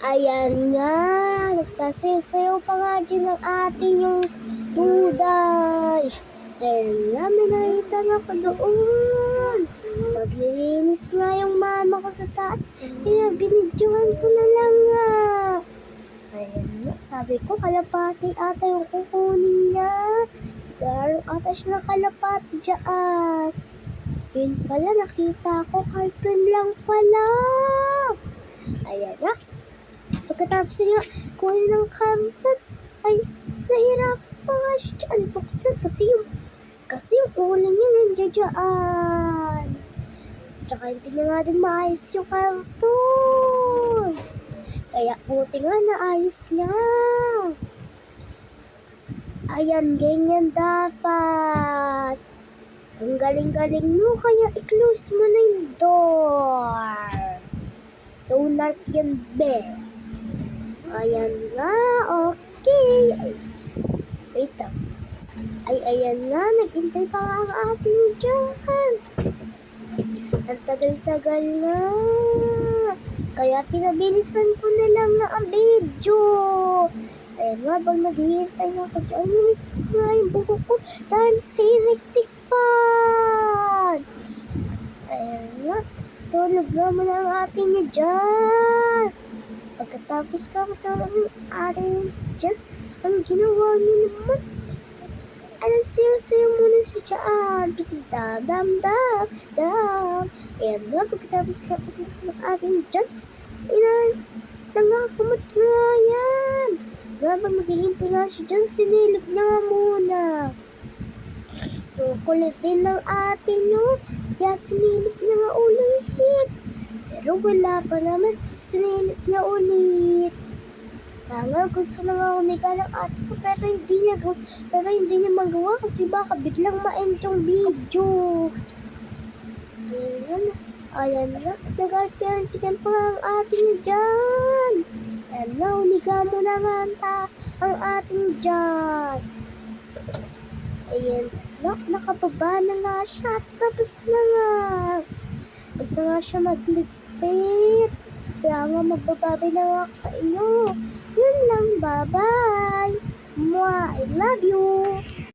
Ayan nga, nagsasayaw-sayaw pa nga dyan ng ating yung tuday. Ayan nga, may nakita na ko doon. Maglilinis nga yung mama ko sa taas, kaya binidyohan ko na lang nga. Ayan nga, sabi ko kalapati ata yung kukunin niya. Garo ata siya ng kalapati dyan. Yun pala, nakita ko, cartoon lang pala. Ayan nga. Pagkatapos niya kunin ng carton, ay nahirapan pa nga siya dyan buksan kasi yung ulo niya nandiyan dyan. Tsaka hindi niya nga din maayos yung carton. Kaya buti nga naayos niya. Ayan, ganyan dapat. Ang galing-galing mo, kaya i-close mo na yung door. Don't narp yan, be. Ayan nga, okay. Ay, wait lang. Ay, ayan nga, naghintay pa nga ang ating dyan. Ang tagal-tagal nga. Kaya pinabilisan ko na lang nga ang video. Ayan nga, bang naghihintay ako dyan. Lumipit nga yung buhok ko dahil sa electric fan. Ayan nga, tulog na mo na ang ating dyan. Pagkatapos ka matulog ng ating dyan, ang ginawa niyo naman, anong sayo-sayo muna sa dyan. Dam. Ayan nga, pagkatapos ka matulog ng ating dyan, nangakamot nga yan. Habang maghihintay nga siya dyan, sinilip niya nga muna. Kulit din ng ate nyo, kaya sinilip niya nga ulit. Pero wala pa naman, sinilip niya ulit. Kaya nga, gusto na nga humiga ng ate ko, pero hindi niya magawa kasi baka biglang ma-end yung video. Ayan na, nag-artihan pa ang ate niya dyan. Ayan na, humiga mo na nga ang ating dyan. Ayan na, nakababa na nga siya. Tapos na nga. Basta nga siya magligpit. Kaya nga magbababay na nga ako sa inyo. Yun lang, bye-bye. Mwah, I love you.